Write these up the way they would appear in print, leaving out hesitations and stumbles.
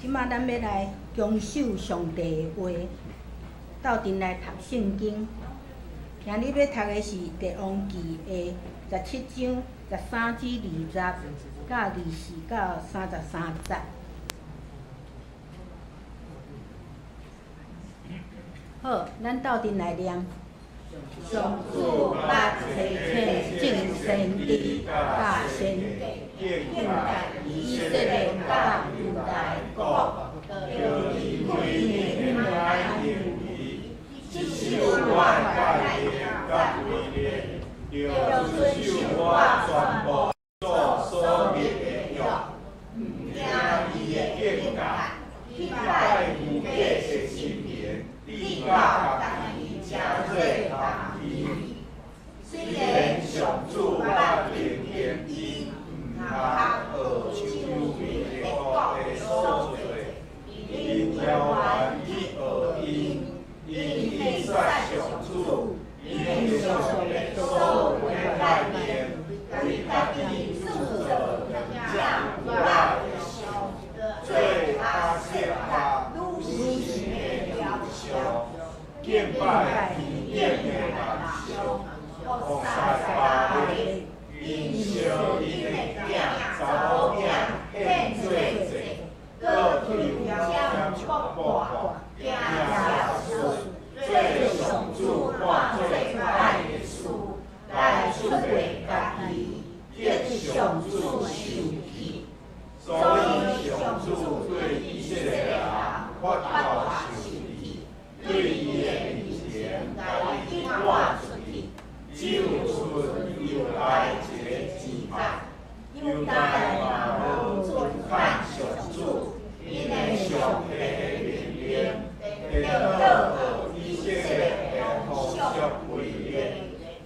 即马咱要来强守上帝的话，斗阵来读圣经。今日要读的是《列王记》的17章13至20，到24到33节。好，咱斗阵来念。上主捌差遣众先知甲先警戒以色列甲犹大国，着离开恁的安营，即受我改革甲规例，着遵守我全部所立的约，毋惊伊的警戒，去拜无假的神明，立到家己诚做同意。虽然上主捌明言伊毋通学手艺的国的所做，因挑选去学因以杀上主，因上的所有内面，为家己制造正有的烧，做阿舍拉女神的雕像，敬拜天顶的万象。菩萨巴的，因烧因的囝查某囝献做祭，搁求将国破，惊吓事，做上主看做歹的事，来出卖家己，得上主生气。所以上主对以色列人发号施令，对伊的面前甲伊赶出去。只有剩犹大一个支派，犹大嘛无遵犯上主，因的上帝的命令，得到以色列的风俗规律，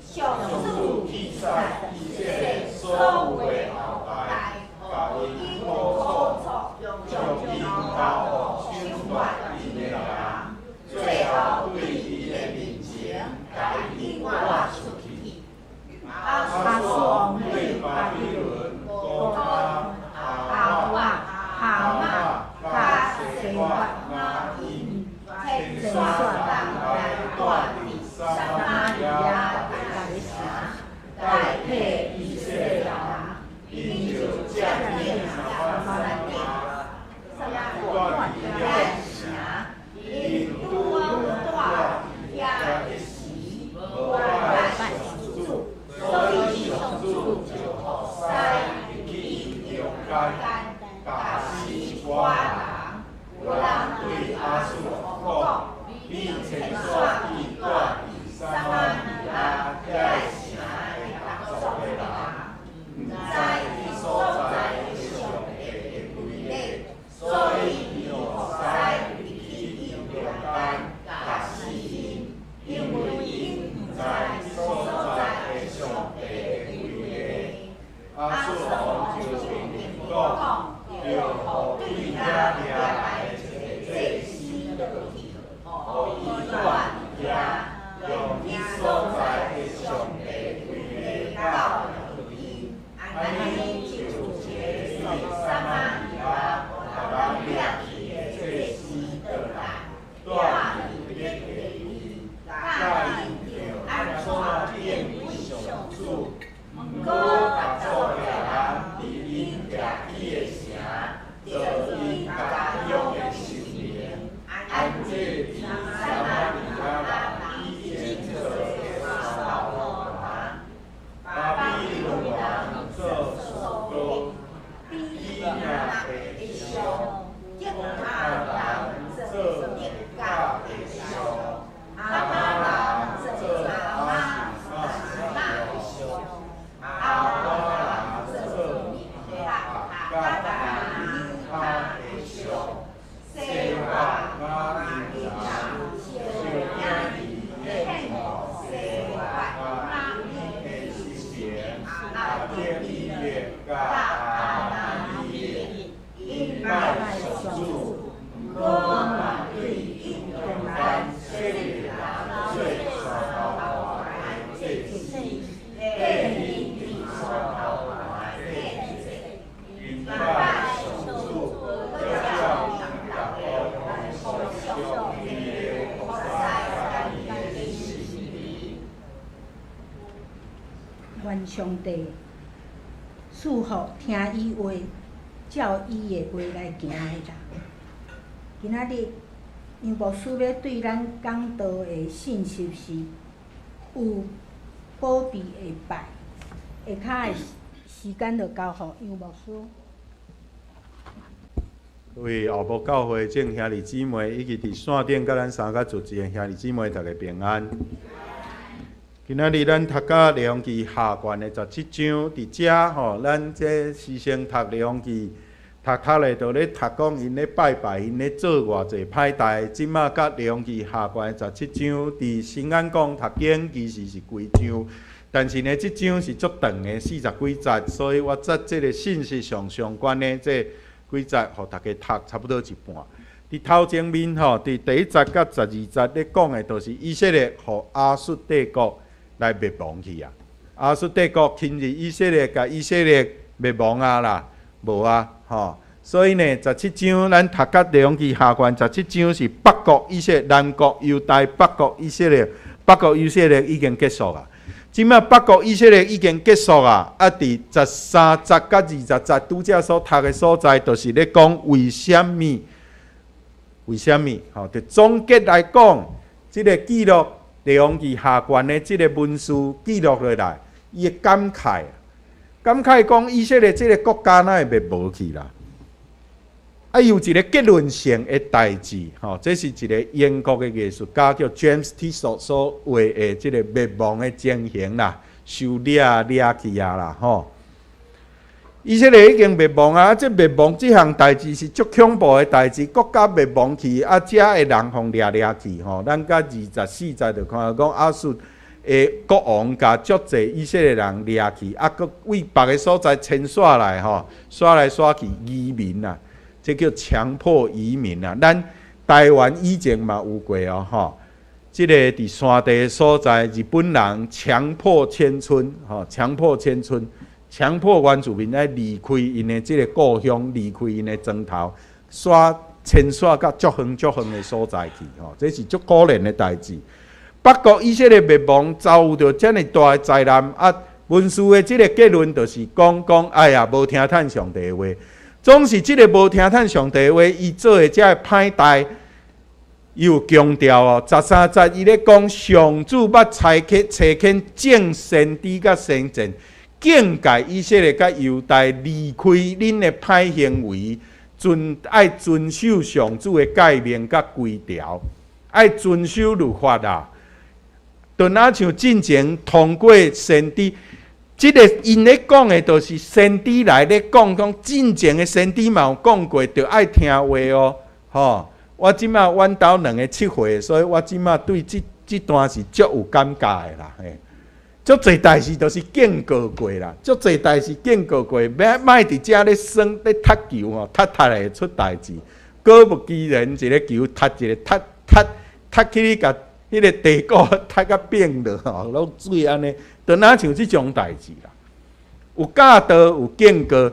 上主记载以色列所有的后代，甲因苦楚，将因交予手段因的人，最后对伊的面前，甲因赶出。阿索王对巴比伦、古巴、哈马、甲西法马因，千算人来带伫撒玛利亚大城，代替以色列人，因就占领撒玛利亚，带伫遐城，因拄带遐一时，无爱上主。所以上主就予使去中间，甲死我人。有人对阿索王讲：你千算去带伫撒玛利亚遐城的同族的人，毋知伊所在的上帝的规例，所以伊予使去中间，甲死因，因为因毋知所在的上帝的规例。阿索王就命令讲，要予对遐掠来的一个祭司落去，予伊住遐，用伊所在的上帝的规例教育伊。安尼就有一个对撒玛利亚把人掠去的祭司倒来，带伊灭地伊，教伊着安怎敬畏上主。毋过，甲做嘅人伫因徛起的城，做因家养的神明，按这伫撒玛利亚以前做的扫罗人，巴比伦人做首都，以那的上，犹太人做耶加的上，阿玛人做阿玛的上。阿拉做加达尼他的上，西法马因人就因伊献予西法马因的事情，阿天以列甲阿拿尼因拜上主，毋过嘛对因中间色列人做上头的祭司，因拜上主，要叫愿上帝赐福听伊话、照伊的话来行的人。今仔日杨牧师要对咱讲道的信息是有保庇的拜。下骹的时间就交互杨牧师。各位后幕教会众兄弟姊妹，以及伫线顶甲咱三甲主持的兄弟姊妹，大家平安。今仔日咱读甲《利用记》下卷的17章，伫遮吼，咱这师生读《利用记》，读咧，就咧读讲因咧拜拜，因咧做偌济歹代。即马甲《利用记》下卷的17章，伫新眼讲读经其实是规章，但是呢，即章是足长的，40几节，所以我在即个信息上相关的这几节，互大家读差不多一半。伫头前面吼，伫第1节甲12节咧讲的，就是以色列互亚述帝国来灭亡去啊！亚述帝国侵入以色列，甲以色列灭亡啊啦，无啊吼。所以呢，17章咱读甲利用记下卷17章是北国以色列、南国犹大、北国以色列。北国以色列已经结束啊！即摆北国以色列已经结束啊！伫13节甲20节拄则所读的所在，就是咧讲为什么？为什么？吼，就总结来讲，即个记录利用记下卷的即个文书记录落来，伊的感慨讲以色列即个国家哪会灭无去啦？有一个结论性的代志，吼，这是一个英国的艺术家叫 James Tissot 所画的即个灭亡的情形啦，受掠去啊啦，吼。以色列已经灭亡啊！这灭亡这项代志是足恐怖的代志，国家灭亡去，遮的人互掠去吼。咱甲24节就看到讲亚述的国王甲足济以色列人掠去，佫为别个所在迁徙来吼，徙来徙去移民啊，这叫强迫移民啊。咱台湾以前嘛有过哦吼，即个伫山地的所在，日本人强迫迁村吼，强迫迁村。强迫原住民来离开因的即个故乡，离开因的庄头，迁徙到足远的所在去，吼，这是足可怜的代志。北国以色列灭亡，遭到遮尔大的灾难啊！文书的即个结论就是讲，哎呀，无听趁上帝的话，总是即个无听趁上帝的话，伊做的遮歹代，伊有强调哦。13节伊咧讲，上主捌差遣正先知甲先知。警戒以色列甲犹大离开恁的歹行为，爱遵守上主的诫命甲规条，爱遵守律法啦。就若像进前通过先知，即个因咧讲的，就是先知来咧讲进前的先知嘛有讲过，着爱听话哦。吼，我即马阮兜2个7岁，所以我即马对即段是足有感觉的啦。嘿。足侪代志都是见过过啦，足侪代志见过过，莫伫遮咧耍咧踢球吼，踢会出代志。果不其然，一个球踢一个踢去你甲迄个地沟踢甲变落吼，落水安尼，就哪像即种代志啦。有教导有见过，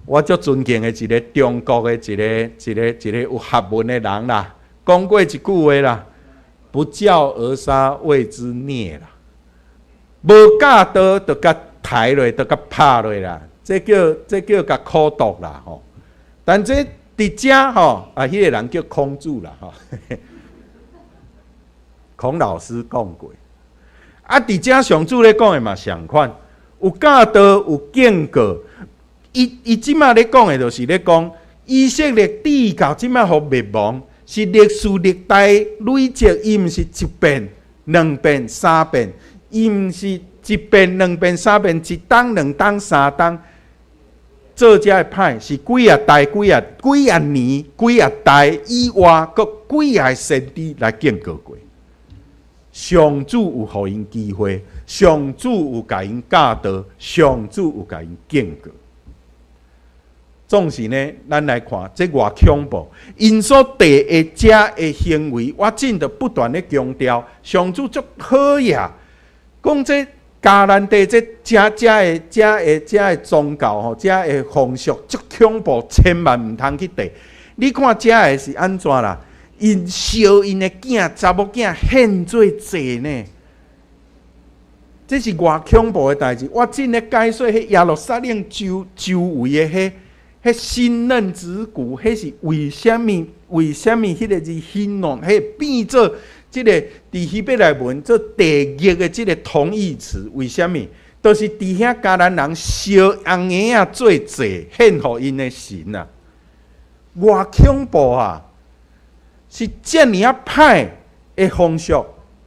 我足尊敬的一个中国的一个有学问的人啦，讲过一句话啦：不教而杀，谓之孽啦。无教导就甲抬落，就甲拍落啦，这叫甲苦毒啦吼。但这伫遮吼，迄个人叫孔子啦吼，孔老师讲过。伫遮上主咧讲的嘛相款，有教导有警告。伊即马咧讲的，就是咧讲以色列帝到即马互灭亡，是历史历代累积，伊毋是一遍、2遍、3遍。伊毋是一遍、2遍、3遍，一冬、2冬、3冬，做遮个歹是几啊代、几啊年、几啊代以外，佮几啊先知来警告过。上主有互因机会，上主有甲因教导，上主有甲因警告。总是呢，咱来看这偌恐怖，因所地的遮的行为，我真着不断咧强调，上主足好呀。讲这迦南地这遮的宗教吼，遮的风俗足恐怖，千万毋通去地。你看遮的是安怎啦？因烧因的囝查某囝献做祭呢？这是偌恐怖的代志。我真咧解说，迄耶路撒冷周围的迄新嫩子骨，迄是为什么？为什么迄个字形容？迄变做即个伫希伯来文做地狱的即个同义词？为什么？都是伫遐迦南人烧红叶啊做祭献互因的神啊！偌恐怖啊！是遮尔啊歹的风俗，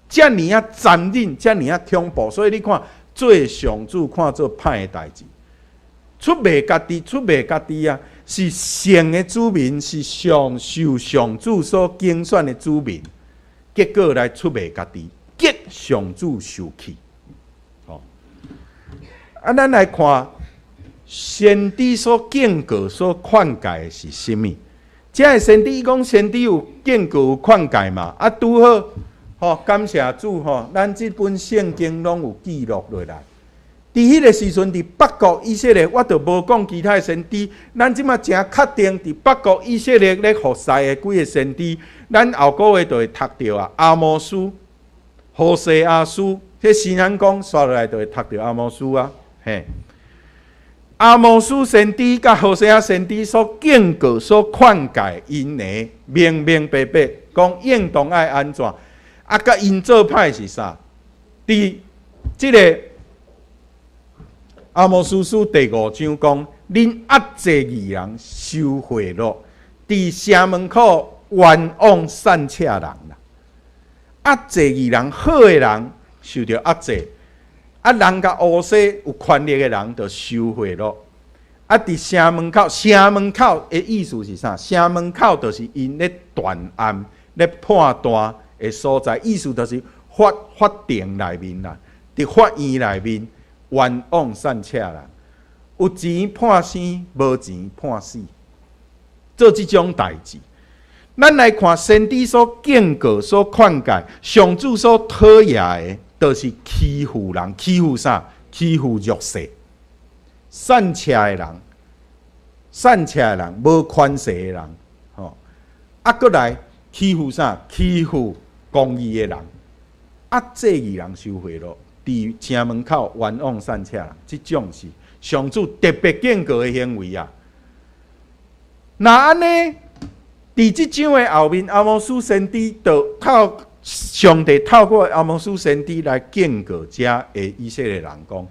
遮尔啊残忍，遮尔啊恐怖。所以你看，做上主看做歹的代志，出卖家己，出卖家己啊！是圣的子民，是受上主所拣选的子民，结果来出卖家己，激上主受气。咱来看先知所警告、所劝诫的是甚物？这个先知讲，先知有警告、有劝诫嘛？拄好，感谢主咱这本圣经拢有记录落来。伫迄个时阵，伫北国以色列，我就无讲其他先知。咱即马真确定，伫北国以色列咧服侍的几个先知，咱后个月就会读到啊。阿摩斯、何西阿书，这新人讲刷落来就会读到阿摩斯啊。嘿，阿摩斯先知甲何西阿先知所警告、所劝诫因的，明明白白讲应当爱安怎，甲因做歹是啥？伫即个阿摩司书第5章讲，恁压制义人收贿赂，伫城门口冤枉善车人啦。压制义人好的人受到压制。人甲乌西有权力的人就收贿赂。伫城门口，城门口的意思是啥？城门口就是因咧断案、咧判断的所在，意思就是法庭内面啦，伫法院内面冤枉善车人，有钱判生，无钱判死，做即种代志。咱来看先知所警告、所劝诫，上主所讨厌的。就是欺负人，欺负啥？欺负弱势、善车的人，善车的人，无权势的人，搁来欺负啥？欺负公义的人，压制义人收贿赂，伫城门口冤枉善车人，即种是上主特别警告的行为啊！那安尼，伫即章的后面，阿摩司先知就上帝透过阿摩司先知来警告遮的以色列人讲：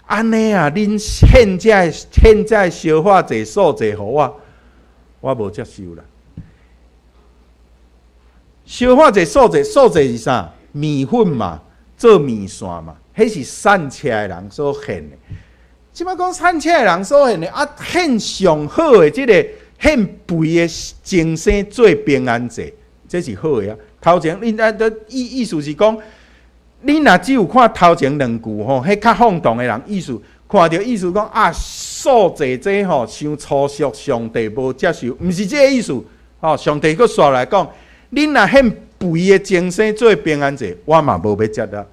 安尼啊，恁现在烧化祭素祭互我无接受啦。烧化祭素祭是啥？面粉嘛，做面线嘛，迄是善车的人所献的。即摆讲善车的人所献的，献上好的即个献肥的精生做平安祭，这是好的啊。头前恁意思是讲，恁若只有看头前2句吼，迄较放荡的人意思，看到意思讲啊，素祭这吼伤粗俗，上帝无接受，毋是这个意思。上帝佫刷来讲，恁若献肥的精生做平安祭，我嘛无要接纳。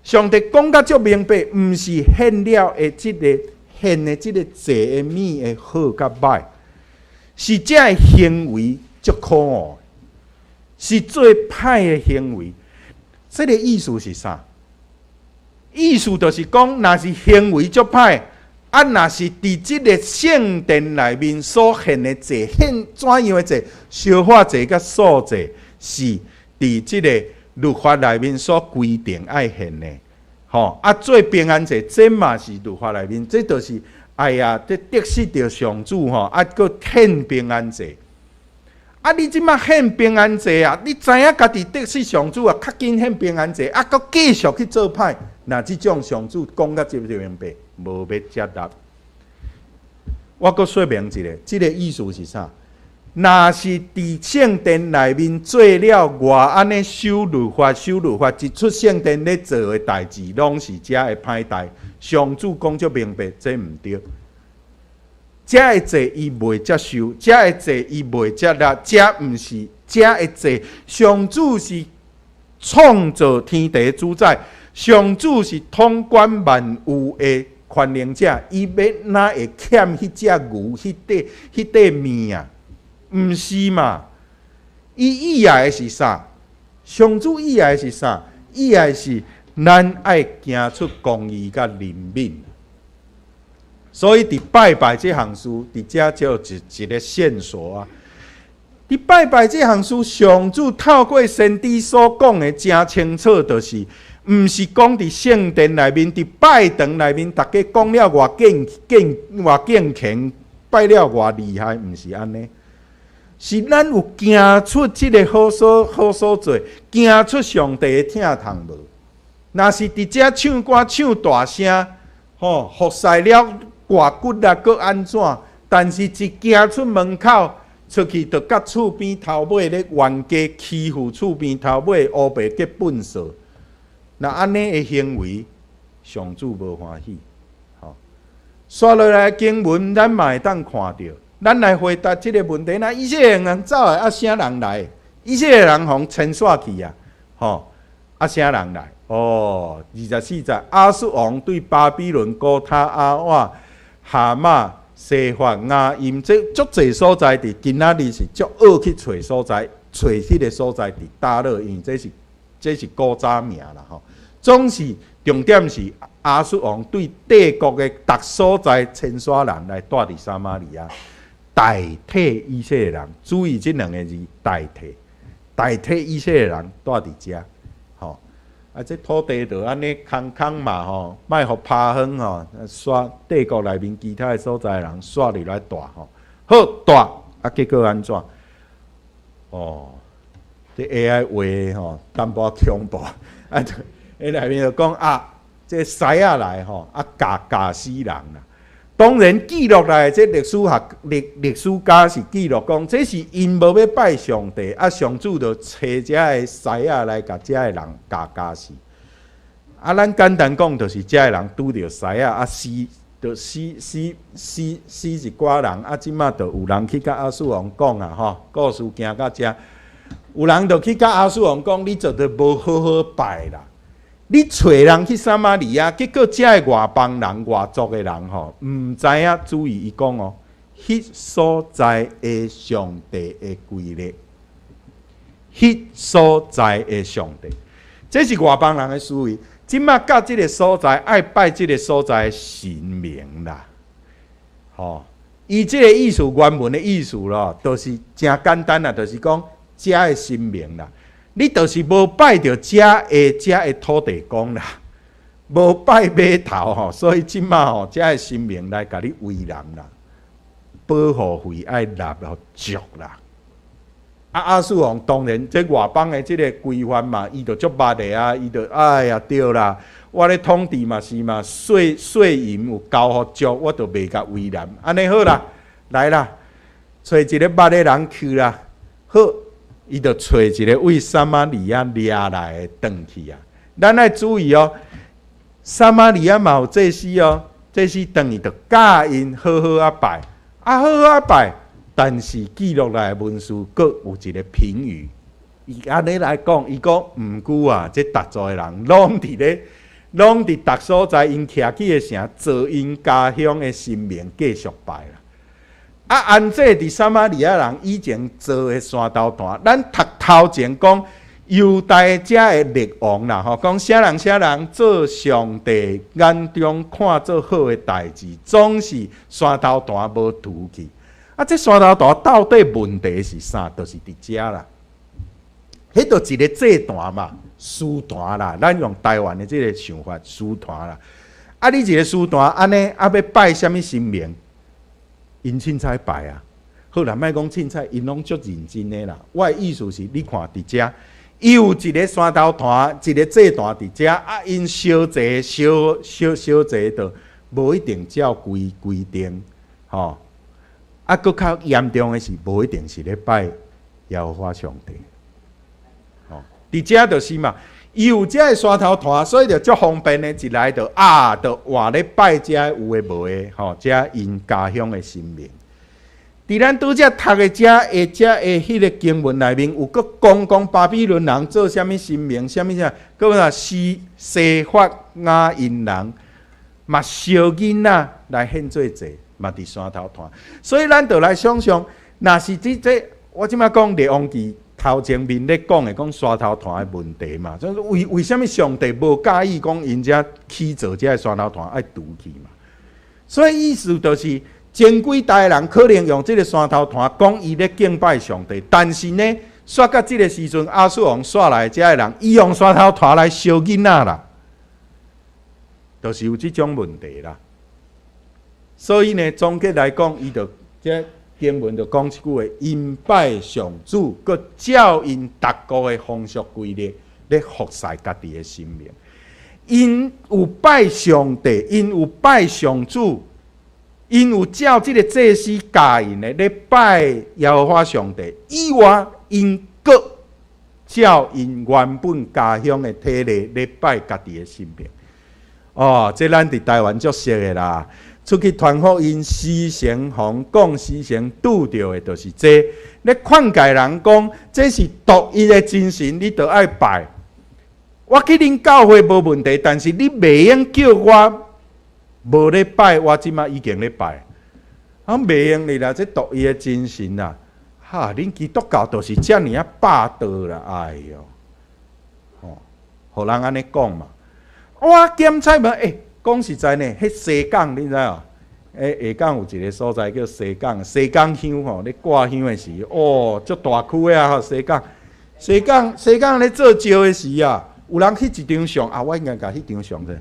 上帝讲甲足明白，毋是献了的即个献的即个祭的面的好甲歹，是这个行为足可恶。是最歹的行为，这个意思是啥？意思就是讲，若是行为足歹，若是伫即个圣殿内面所献的祭，献怎样的祭？烧化祭甲素祭是伫即个律法内面所规定爱献的，做平安祭，这嘛是律法内面，这就是哎呀，这得失着上主佫献平安祭。你即马献平安祭啊！你知影家己得失上主啊，较紧献平安祭，佫继续去做歹，那即种上主讲甲就明白，无要接纳。我佫说明一下，即个意思是啥？若是伫圣殿内面做了外安尼修律法，一出圣殿咧做的代志，拢是遮的歹代。上主讲就明白，这毋对。遮的祭伊袂接受，遮的祭伊袂接纳，遮毋是遮的祭。上主是创造天地主宰，上主是统管万有的权能者，伊要哪会欠迄只牛、迄块面啊？毋是嘛？伊意爱的是啥？上主意爱的是啥？意爱是咱爱行出公义甲怜悯。所以伫拜拜这项事，伫遮就有一个线索啊。伫拜拜这项事，上主透过先知所讲的真清楚，就是毋是讲伫圣殿内面、伫拜堂内面，大家讲了偌敬虔，拜了偌厉害，毋是安尼。是咱有行出即个好所做，行出上帝的疼痛无？若是伫遮唱歌唱大声，服侍了挂骨啊，搁安怎？但是一行出门口，出去就甲厝边头尾咧冤家欺负厝边头尾乌白结粪扫。那安尼的行为，上主无欢喜。刷落来经文，咱嘛会当看到。咱来回答即个问题，那以色列人走的，啥人来？以色列人互牵煞去啊！啥人来？24节，亚述王对巴比伦、古塔、阿瓦、哈马、西法、雅音，这足侪所在伫今仔日是足恶去找所在，找迄个所在伫大乐，因为这是古早名啦总是重点是亚述王对帝国的逐所在牵煞人来带伫撒玛利亚。代替以色列人，注意这两个字，代替以色列人住伫遮，这土地就安尼空嘛莫互拍荒刷帝国内面其他的所在人刷入来住好住结果安怎？这 AI 话淡薄恐怖伊内面就讲这狮仔来咬死人啦。当然，记录来这历史家是记录讲，这是因无要拜上帝，上主就找遮个狮仔来甲遮个人咬死。咱简单讲，就是遮个人拄着狮仔，死一寡人。即马就有人去甲亚述王讲故事行到遮，有人就去甲亚述王讲，你做得无好好拜啦。你找人去撒玛利亚，结果遮个外邦人、外族的人毋知影注意伊讲迄所在的上帝的规律，迄所在的上帝，这是外邦人的思维。即马甲即个所在爱拜即个所在的神明啦，伊即个意思原文的意思咯，就是真简单啦，就是讲遮的神明啦。你就是无拜着遮的土地公啦，无拜码头所以即马遮的神明来甲你为难啦，保护费爱纳了足啦。亚述王当然这外邦的即个规范嘛，伊就足捌的伊就哎呀对啦，我咧统治嘛是嘛，税银有交互足，我就袂甲为难。安尼好啦，来啦，找一个捌的人去啦，好。伊就找一个为撒玛利亚掠来的转去啊！咱爱注意撒玛利亚嘛有祭司祭司转去就教因好好拜，好拜。但是记录来的文书各有一个评语，伊安尼来讲，伊讲毋久这逐座的人拢伫逐所在因徛起的城，做因家乡的神明继续拜啦。按这伫撒玛利亚人以前做的山头坛，咱读头前讲犹大遮的列王啦，讲啥人做上帝眼中看做好的代志，总是山头坛无除去。这山头坛到底问题是啥？就是伫遮啦，迄就一个祭坛嘛，私坛啦，咱用台湾的这个想法，私坛啦。你一个私坛安尼要拜什么神明？因凊彩拜好啦，莫讲凊彩，因拢足认真的啦。我的意思是，你看伫遮，伊有一个山头坛，一个祭坛伫遮，因烧祭就无一定照规定，搁较严重的是，无一定是咧拜耶和华上帝，伫遮就是嘛。伊有遮个山头坛，所以就足方便的，一来就换咧拜遮有诶无诶，遮因家乡诶神明。伫咱拄则读诶遮迄个经文内面，有搁讲巴比伦人做啥物神明，啥，搁若西法雅因人嘛烧囡仔来献做祭，嘛伫山头坛。所以咱就来想象，若是这我即摆讲列王记。头前面咧讲的讲山头团的问题嘛，就是为什么上帝无介意讲因遮起造这个山头团爱除去嘛？所以意思就是前几代人可能用这个山头团讲伊咧敬拜上帝，但是呢，煞到这个时阵，亚述王煞来遮个人，伊用山头团来烧囡仔啦，就是有这种问题啦。所以呢，总结来讲，伊就这经文就讲一句话：因拜上主，佮照因逐国的风俗规律，咧服侍家己的生命。因有拜上帝，因有拜上主，因有照这个祭司教因的咧拜耶和华上帝以外，因佮照因原本家乡的体例咧拜家己的生命。哦，这咱伫台湾足熟的啦。出去传福音，时常互讲，时常拄着的，就是这。咧劝诫人讲，这是独一的真神，你着爱拜。我去恁教会无问题，但是你袂用叫我无咧拜，我即马已经咧拜。啊，袂用你啦，这独一的真神啦。哈，恁基督教就是遮尔啊霸道啦，哎哟，哦，互人安尼讲嘛。我检查嘛，讲实在呢，迄西港你知哦？下港有一个所在叫西港，西港乡吼，咧挂香的时，哦，足大区的啊！西港咧做招的时啊，有人去一张相啊，我应该甲迄张相者，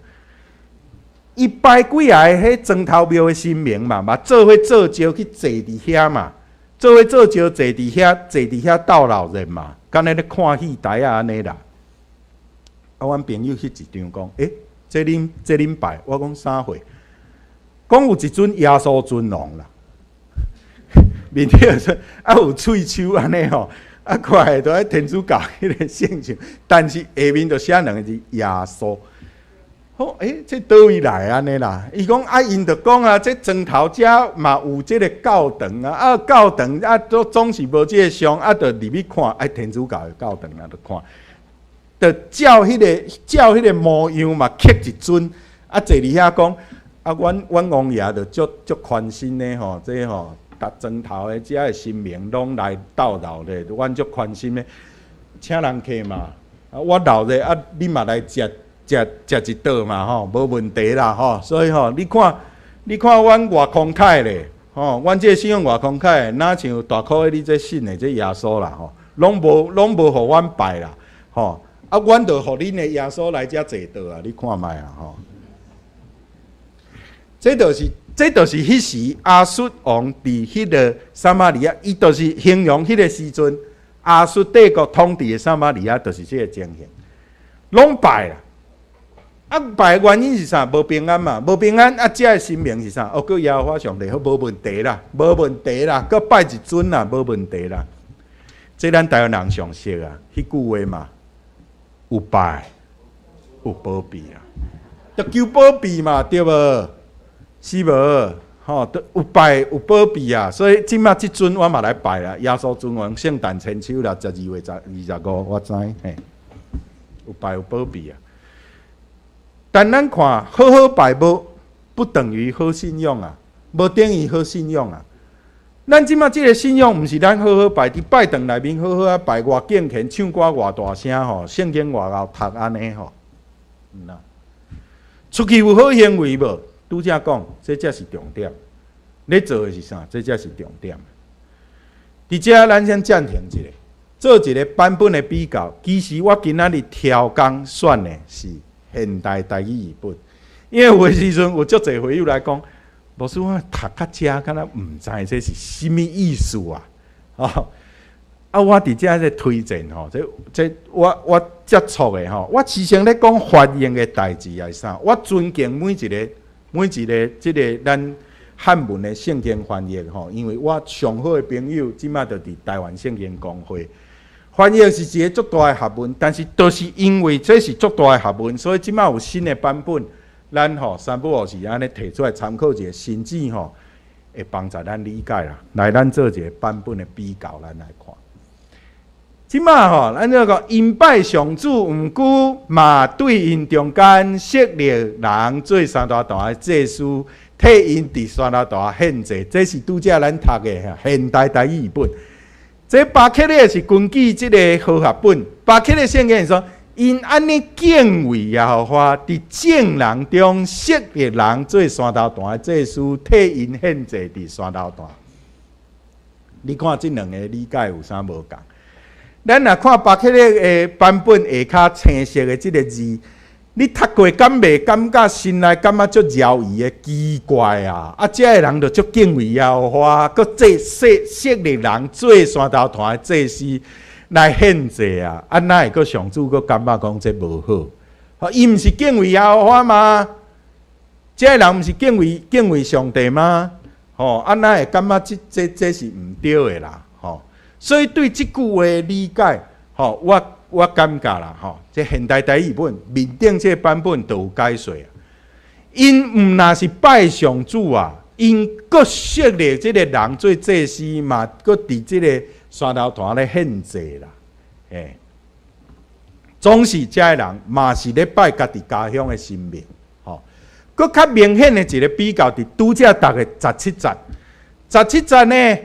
伊拜几下迄砖头庙的神明嘛，做伙做招去坐伫遐嘛，做伙做招坐伫遐斗老人嘛，敢若咧看戏台啊安尼啦。啊，阮朋友去一张讲，这恁拜，我讲啥货？讲有一尊耶稣尊王啦，面顶说啊有喙鬚安尼吼，啊看下都喺天主教迄个性情，但是下面就写两个字耶稣。好，这倒位来安尼啦？伊讲啊，因就讲啊，这砖头遮嘛有这个教堂啊，啊教堂啊都总是无这个像，啊就入去看，天主教的教堂啊，就看。就照迄个模样嘛，刻一尊，啊，坐伫遐讲，啊，阮王爷就足宽心的吼，这吼，搭砖头的遮的神明拢来斗闹的，阮足宽心的，请人客嘛，啊，我闹热啊，你嘛来食一道嘛吼，无问题啦吼，所以吼，你看阮偌慷慨咧，吼，阮这信仰偌慷慨，哪像大块你这信的这耶稣啦吼，拢无互阮拜啦，吼。啊，阮就互恁的耶稣来遮坐倒啊！你看卖啊，吼！这就是迄时亚述王伫迄个撒玛利亚，伊就是形容迄个时阵亚述帝国统治的撒玛利亚，就是这个情形，拢败啦。啊，败原因是啥？无平安嘛，无平安啊！遮个神明是啥？哦，个耶和华上帝好，无问题啦，无问题啦，个拜一尊啦，无问题啦。这咱台湾人常识啊，迄句话嘛。有拜有保庇啊，就求保庇嘛，对无？是无？吼，都有拜有保庇啊，所以即马即阵我嘛来拜啦。耶稣尊王圣诞千秋啦，12月25，我知嘿，有拜有保庇啊。但咱看好好拜不等于好信用啊，无等于好信用啊。咱即马即个信仰，毋是咱好好拜伫拜堂内面好好啊拜偌敬虔，唱歌偌大声吼，圣经偌厚读安尼吼，啦。出去有好行为无？拄则讲，这才是重点。你做的是啥？这才是重点。伫遮咱先暂停一下，做一个版本的比较。其实我今仔日挑工选的是现代台语译本，因为有的时阵有足侪朋友来讲。老师，我读到遮，敢若毋知这是什么意思啊？我伫遮咧推荐吼，这我接触的吼，我时常咧讲翻译的代志还是啥？我尊敬每一个即个咱汉文的圣经翻译吼，因为我上好的朋友即马就伫台湾圣经公会，翻译是一个足大的学问，但是都是因为这是足大的学问，所以即马有新的版本。咱吼三不五时安尼提出来参考一下，甚至吼会帮助咱理解啦。来，咱做一个版本的比较，咱来看。即马吼，咱这个因拜上主，毋久嘛对因中间设立人做三大堂的祭司，替因伫三大堂献祭，这是拄则咱读的现代台语本。这巴克勒是根据这个和合本，巴克勒圣经说，因安尼敬畏耶和华，伫众人中色列人做山头坛的祭司，替因献祭伫山头坛。你看这两个理解有啥无共？咱若看巴克勒的版本下骹青色的这个字，你读过敢袂感觉心内感觉足绕意的奇怪啊？啊，遮个人就足敬畏耶和华，搁做色列人做山头坛的祭司来献祭啊！啊，哪会搁上主搁感觉讲这无好？伊毋是敬畏耶和华吗？遮个人毋是敬畏上帝吗？啊，哪会感觉这是毋对的啦？所以对即句话的理解，我感觉啦，这现代台语本面顶这个版本都有解说啊。因毋若是拜上主啊，因搁设立这个人做祭司嘛，搁伫这个山头坛咧献祭啦。总是遮个人嘛是咧拜家己家乡的神明。搁较明显的一个比较，伫拄则读的17节，17节呢，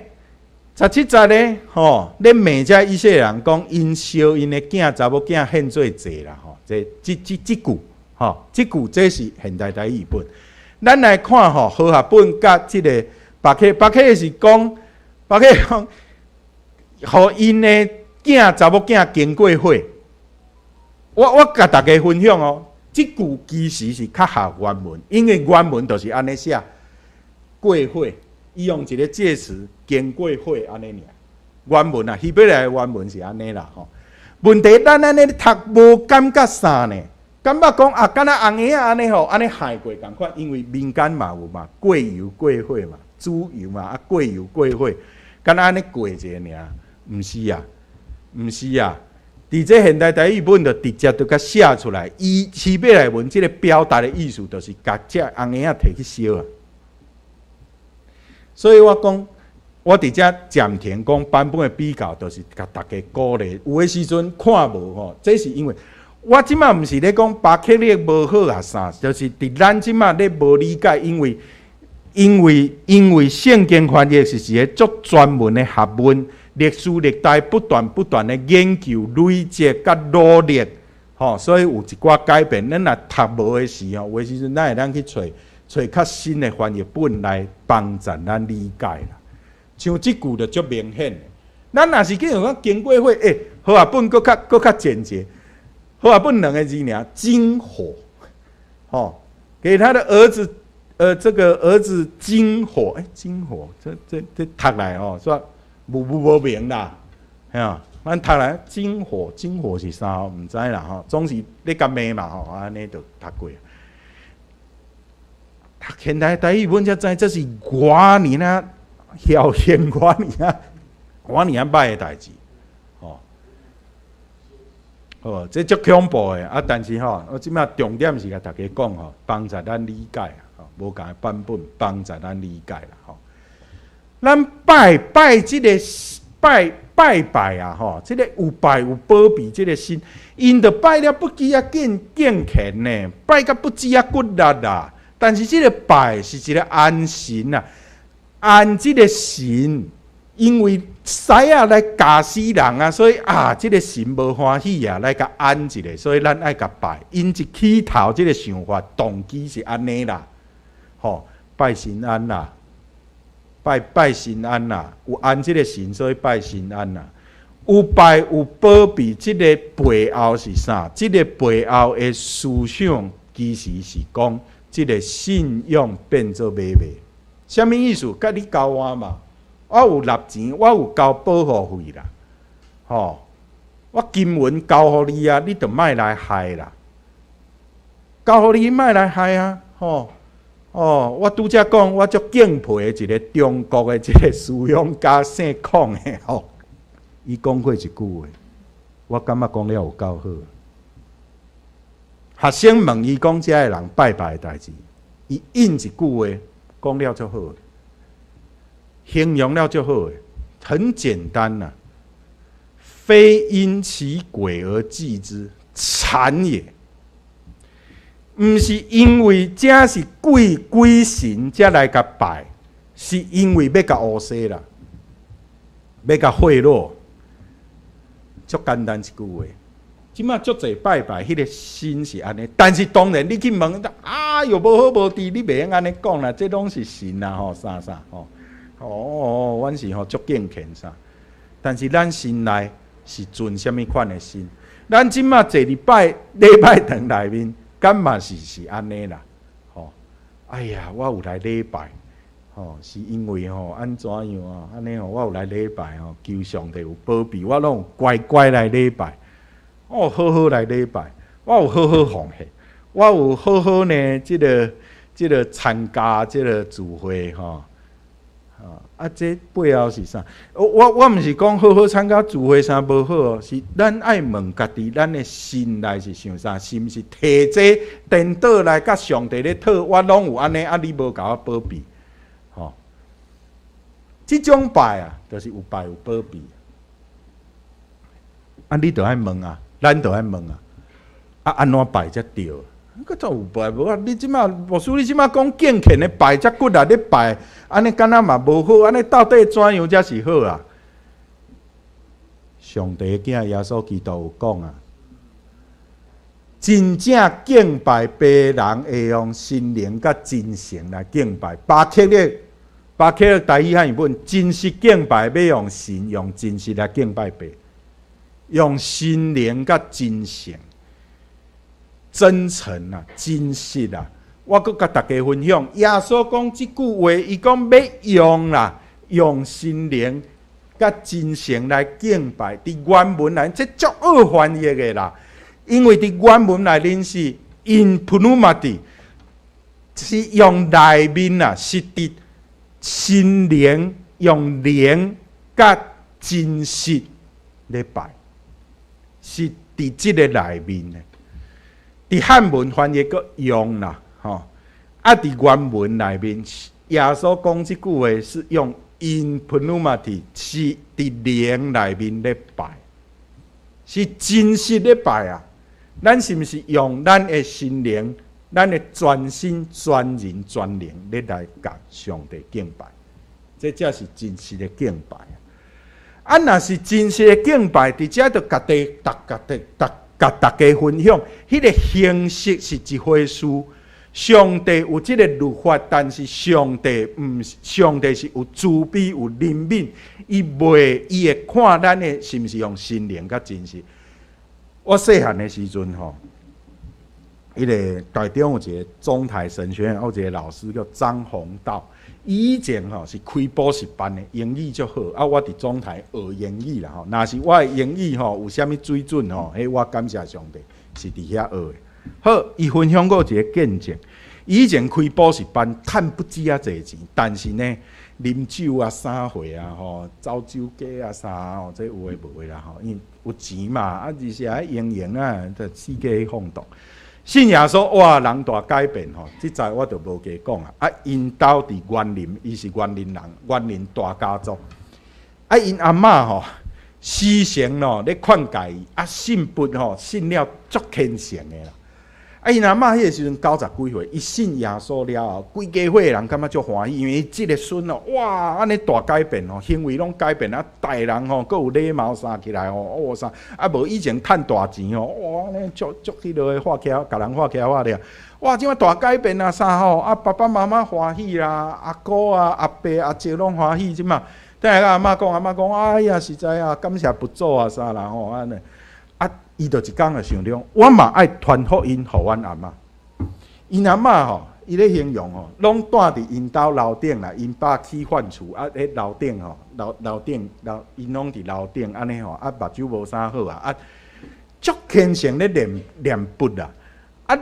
咧骂遮以色列人讲，因烧因的查某囝献做祭啦，这句，这句这是现代台语本。咱来看和合本甲即个巴克是讲，互因的查某囝经过火。我甲大家分享哦，这句其实是较合原文，因为原文就是安尼写，过火。伊用一个介词经过火安尼尔，原文啊，希伯来原文是安尼啦问题咱安尼读无感觉啥呢？感觉讲啊，敢若红叶安尼安尼害过共款，因为民间嘛有嘛，过油过火嘛，煮油嘛，过油过火，敢若安尼过一个尔，毋是啊，伫这现代台语本就直接就甲写出来，伊希伯来文即个表达的意思，就是甲这红叶摕去烧啊。所以我讲，我伫遮暂停讲版本的比较，就是甲大家鼓励。有的时阵看无这是因为我即马毋是咧讲巴克勒无好啊啥，就是伫咱即马咧无理解，因为圣经翻译是一个足专门的学问，历史历代不断的研究、累积甲努力，所以有一寡改变。咱若读无的时有的时阵咱会当去找较新的翻译本来帮助咱理解啦。像即句就足明显的。咱若是去讲经过火，好啊本搁较简洁，好啊本两个字尔，金火，给他的儿子，这个儿子金火，金火，这读来说无明啦，咱读来金火是啥？毋知啦，总是咧甲骂嘛，安尼就读过。现代台语本才知，这是偌年啊，晓现偌年啊歹的代志，这足恐怖的啊！但是我即摆重点是甲大家讲帮助咱理解啊，无共版本帮助咱理解啦，咱拜即个拜啊，即个有拜有保庇即个心，因着拜了不只啊健全呢，拜甲不只啊骨力啦。但是这个拜是一个安神啊，安这个神，因为师啊来教死人啊，所以啊，这个神无欢喜啊，来甲安一个，所以咱爱甲拜。因一起头这个想法动机是安尼啦，拜神安啦，拜神安啦，有安这个神，所以拜神安啦。有拜有保庇，这个背后是啥？这个背后的思想其实是讲。这个信用变做买卖，什么意思？甲你交我嘛，我有纳钱，我有交保护费啦，我金文交互你啊，你就莫来害啦，交互你莫来害啊，我拄则讲，我足敬佩的一个中国的一个思想家姓孔的伊讲过一句话，我感觉讲了有够好。学生问伊讲，遮个人拜的代志，伊应一句话，讲了就好，形容了就好，很简单呐、非因其鬼而祭之，谄也。毋是因为这是鬼神才来甲拜，是因为要甲乌西啦，要甲贿赂，足简单一句话。即马足侪拜拜，迄个心是安尼。但是当然，你去问啊，又无好无伫，你袂用安尼讲啦，这拢是神啦吼，啥吼。阮是吼足敬虔啥。但是咱心内是存什么款的心？咱即马坐礼拜堂内面，敢嘛是安尼啦。哎呀，我有来礼拜，是因为安怎样啊？安尼我有来礼拜求上帝有保庇，我拢乖乖来礼拜。我有好好来礼拜，我有好好奉献，我有好好呢，即个参加即个聚会这背后是啥？我毋是讲好好参加聚会啥无好哦，是咱爱问家己，咱的心内是想啥？是毋是摕这颠倒来甲上帝咧讨？我拢有安尼，你无甲我保庇，即种拜啊，就是有拜有保庇。你着爱问啊。咱就爱问啊，安怎拜才对？佫怎有拜无啊？你即马牧师，你即马讲敬虔的拜才骨力咧拜，安尼敢若嘛无好？安尼到底怎样才是好啊？上帝的囝耶稣基督有讲啊，真正敬拜别人会用心灵甲真诚来敬拜。巴克勒台语汉语本，真实敬拜要用神用真实来敬拜别。用心灵甲真诚、真诚啊、真实啊，我阁甲大家分享。耶稣讲即句话，伊讲要用啦，用心灵甲真诚来敬拜。伫原文内，这足好翻译的啦，因为伫原文内面是 in pneumati， 是用内面啊，是伫心灵用灵甲真实来拜。是伫即个内面的，伫汉文翻译个用啦，伫原文内面，耶稣讲即句话是用 in pneumati， 是伫灵内面咧拜，是真实咧拜啊！咱是毋是用咱的心灵、咱的全心、全人、全灵咧来甲上帝敬拜？这才是真实的敬拜。若是真实的敬拜，伫遮就甲大家分享，迄个形式是一回事。上帝有即个律法，但是上帝是有慈悲、有怜悯，伊会看咱的是毋是用心灵甲真实。我细汉的时阵迄个台中有一个中台神学院，有一个老师叫张宏道。以前是开补习班的，英语足好。我伫中台学英语啦若是我的英语有啥物水准我感谢上帝是伫遐学的。好，伊分享过一个见证。以前开补习班，趁不止啊侪钱，但是呢，啉酒啊、撒货啊、走酒家啊啥这有诶无诶啦因为有钱嘛，而且还营营啊，就世界放荡。信耶稣哇，人大改变即在我就无加讲啊。因兜伫园林，伊是园林人，园林大家族。因阿嬷死前咧劝诫伊，信佛信了足虔诚的啦。因阿嬷迄个时阵90几岁，伊信耶稣了后，规家伙人感觉足欢喜，因为即个孙哇，安尼大改变行为拢改变待人佫有礼貌啥起来啥，无以前趁大钱哇，安尼足迄落的画起来，甲人画起来了，哇，即摆大改变啥爸爸妈妈欢喜啦，阿哥啊、阿伯、阿姐拢欢喜，即摆。等下阿嬷讲，哎呀，实在感谢佛祖啊啥啦安尼。伊就一天就想着，我嘛爱传福音互阮阿嬷。因阿嬷伊咧形容拢住伫因兜楼顶啦，因爸起饭厝迄楼顶因拢伫楼顶安尼目睭无啥好足虔诚咧念佛啦，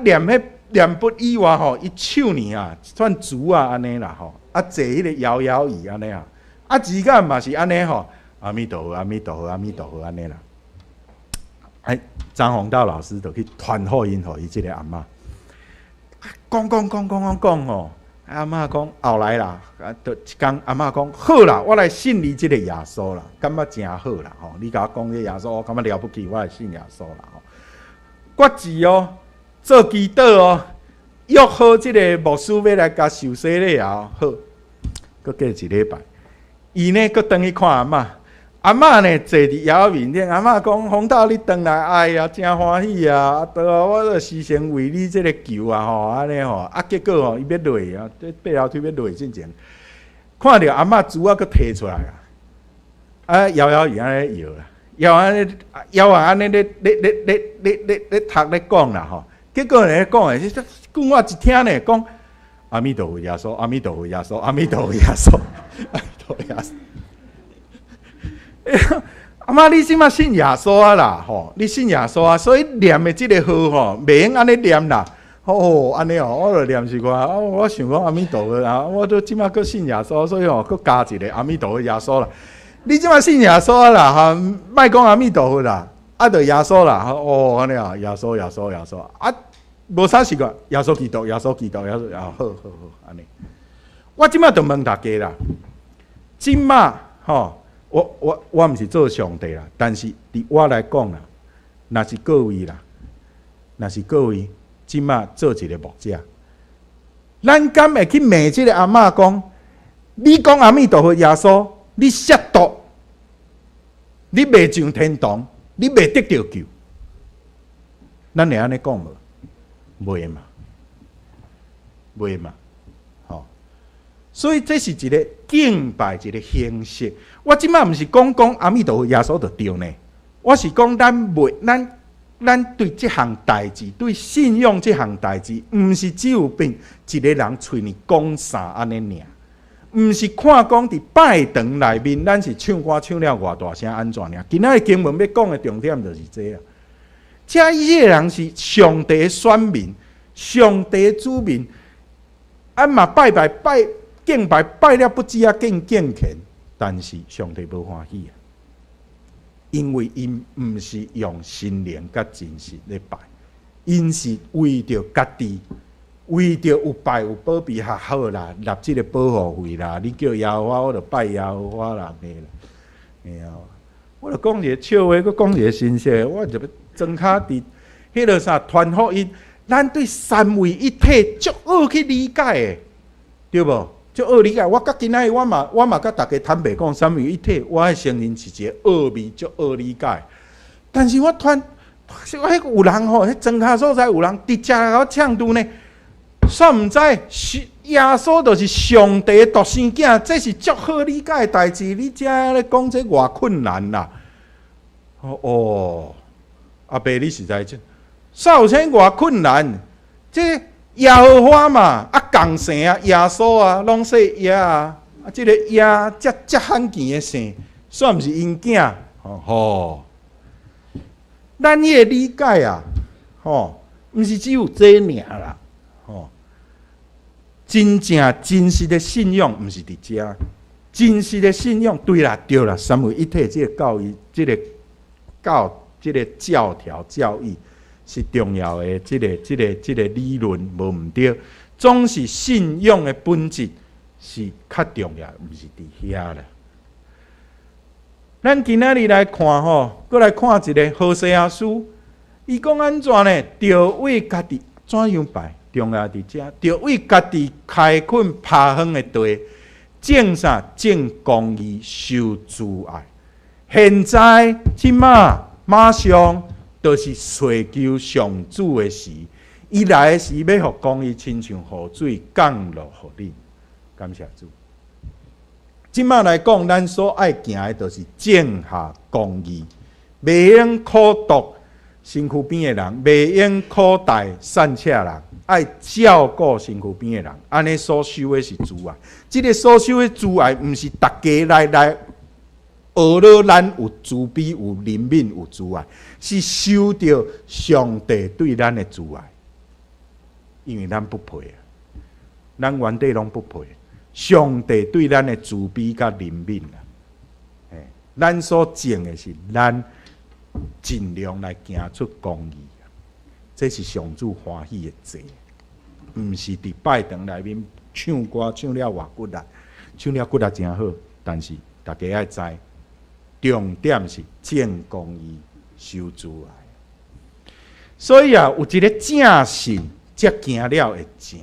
念念佛以外伊手呢算竹安尼啦坐迄个摇摇椅安尼字间嘛是安尼阿弥陀佛，阿弥陀佛，阿弥陀佛安尼啦。张宏道老师就去传福音互伊即个阿嬷，讲，阿嬷讲后来啦，就一天阿嬷讲好啦，我来信你即个耶稣啦，感觉真好啦你甲我讲这耶稣，我感觉了不起，我来信耶稣啦决志做祈祷约好即个牧师要来甲受洗礼好，搁过一礼拜，伊呢搁转去看阿嬷。阿嬷呢坐伫窑面顶，阿嬷讲：红豆你回来，哎呀，真欢喜啊！我都牺牲为你这个球啊，吼，安尼吼，啊，结果吼，伊要落啊，这爬楼梯要落之前，看到阿嬷珠啊，佫摕出来啊，啊，摇摇伊安尼摇啦，摇啊安尼咧读咧讲啦吼，结果咧讲诶，讲我一听咧讲，阿弥陀佛耶稣，阿弥陀佛耶稣，阿弥陀佛耶稣，阿弥陀佛耶稣。阿妈，你即马信耶稣啊啦，吼！你信耶稣啊，所以念的即个号吼，袂用安尼念啦。哦，安尼哦，我就念一寡。我想讲阿弥陀佛啊，我都即马佫信耶稣，所以吼，佫加一个阿弥陀佛耶稣啦。你即马信耶稣啊啦，哈，莫讲阿弥陀佛啦，啊，就耶稣啦。哦，安尼啊，耶稣，耶稣，耶稣啊，无啥习惯，耶稣基督，耶稣基督，耶稣啊，好，安尼。我即马就问大家啦，即马吼。我毋是做上帝啦，但是伫我来讲啦，若是各位啦，若是各位即马做一个牧者，咱敢会去骂即个阿嬷讲，你讲阿弥陀佛耶稣，你亵渎，你未上天堂，你未得到救，咱会安尼讲无？袂嘛，袂嘛。所以这是一个敬拜一个形式。我即摆毋是讲阿弥陀佛耶稣就对呢，我是讲咱对这项代志，对信仰这项代志，毋是只有变一个人嘴里讲啥安尼尔，毋是看讲伫拜堂内面，咱是唱歌唱了偌大声安怎尔。今仔日经文要讲的重点就是这啊。这些人是上帝的选民，上帝的子民，啊嘛拜敬拜拜了不止啊，更敬虔，但是上帝无欢喜啊，因为因毋是用心灵甲真实咧拜，因是为着家己，为着有拜有保庇较好啦，纳即个保护费啦，你叫耶和华，我就拜耶和华啦，嘿啦，我就讲一个笑话，佮讲一个新鲜的，我就要装卡伫迄个啥传福音，咱对三位一体足好去理解的，对无？就奥理解，我甲今仔日我嘛甲大家坦白讲，三位一体，我爱承认是一个奥秘，足奥理解。但是我迄有人吼，迄庄卡所在有人直接甲我呛住呢，煞毋知耶稣就是上帝的独生囝，这是足好理解的代志。你遮咧讲这偌困难啦？阿伯你实在真，少钱偌困难，这。耶和华嘛，啊，共姓啊，耶稣啊，拢说耶啊，啊，这个耶遮罕见的姓，算毋是因囝，咱迄个理解啊，毋是只有这尔啦，真正真实的信仰毋是伫遮，真实的信仰对啦，三位一体这个教义，这个教条教义。是重要的，这个理论无毋对，总是信仰的本质是较重要，毋是伫遐啦。咱今仔日来看搁来看一个何西阿书，伊讲安怎呢？着为家己怎样拜？重要伫遮，着为家己开垦趴荒的地，种啥？种公义，修慈爱。现在即马上。都是寻求上主的时，伊来的时要互公义亲像雨水降落互恁，感谢主。即摆来讲，咱所爱行的，就是种下公义，袂用苦毒身躯边的人，袂用苦待善车人，爱照顾身躯边的人，安尼所修的是慈爱。即个所修的慈爱，毋是大家来。学了咱有慈悲、有怜悯、有慈爱，是受到上帝对咱的慈爱，因为咱不配啊，咱原底拢不配。上帝对咱的慈悲甲怜悯啊，咱所种的是咱尽量来行出公义，这是上主欢喜的祭，毋是伫拜堂内面唱歌唱了偌骨力，唱了骨力真好，但是大家要知。重点是种公义、修慈爱，所以啊，有一个正信，才行了会正；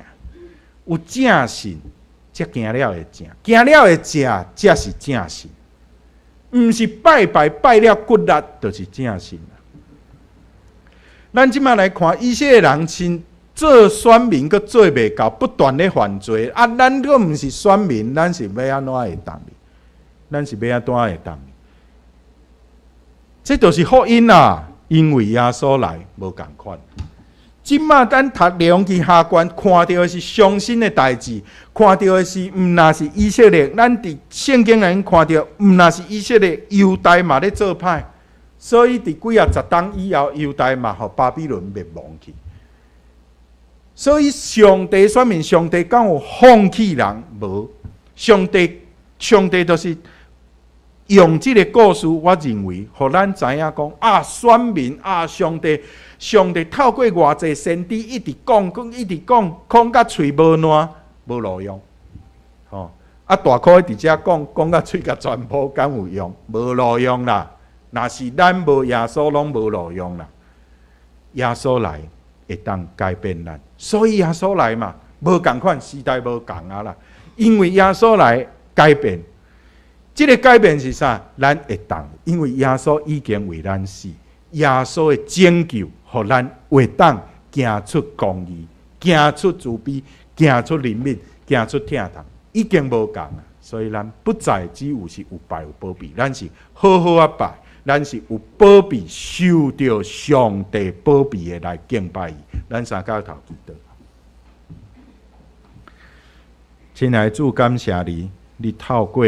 有正信，才行了会正。行了会正，才是正信。毋是拜拜了骨力，就是正信啦。咱即摆来看，以色列人亲做选民，佫做袂到，不断咧犯罪。啊，咱佫毋是选民，咱是要安怎会当哩？咱是要安怎会当哩？这就是福音啦，因为耶稣来无共款。即摆咱读利未记下卷，看到的是伤心的代志，看到的是毋那是以色列，咱伫圣经内看到毋那是以色列，犹大嘛咧做歹，所以伫几啊十冬以后，犹大嘛互巴比伦灭亡去。所以上帝选民，上帝敢有放弃人无？上帝就是用这个故事，我认为，互咱知影讲啊，选民啊，上帝透过偌济先知一直讲，一直讲到嘴无烂，无路用。吼、啊，大块伫遮讲到嘴甲全部敢有用？无路用啦。若是咱无耶稣，拢无路用啦。耶稣来会当改变咱，所以耶稣来嘛，无共款，时代无共啊啦。因为耶稣来改变。这个改变是啥？咱会当，因为耶稣已经为咱死，耶稣的拯救，互咱会当行出公义，行出慈悲，行出怜悯，行出疼痛，已经无共啊。所以咱不再只有是有拜有保庇，咱是好好啊拜，咱是有保庇，受到上帝保庇的来敬拜伊。咱三脚头祈祷，亲爱的主，感谢你，你透过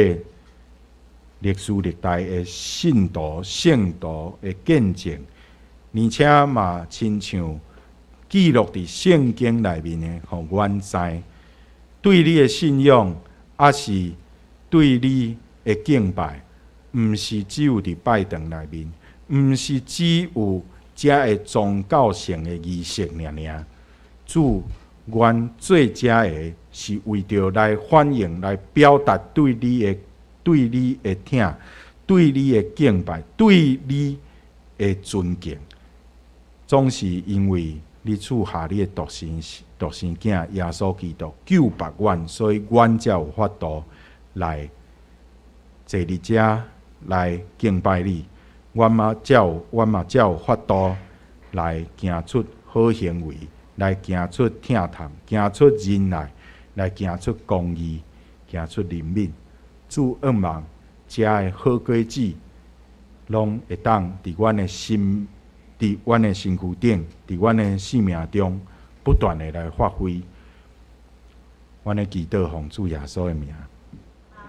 历史历代的信徒、圣徒的见证，而且嘛，亲像记录伫圣经内面的，互阮知对你的信仰，还是对你的敬拜，毋是只有伫拜堂内面，毋是只有遮的宗教性的仪式尔。主，阮做遮的是为着来反映、来表达对你的疼，对你的敬拜，对你的尊敬，总是因为你赐下你的独生囝耶稣基督救拔阮，所以阮才有法度来坐伫遮来敬拜你。阮嘛才有法度来行出好行为，来行出疼痛，行出仁爱，来行出公义，行出怜悯。主愿望遮的好果子，拢会当伫阮的心，伫阮的身躯顶，伫阮的生命中不断的来发挥。阮的祈祷奉主耶稣的名，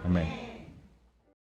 阿门。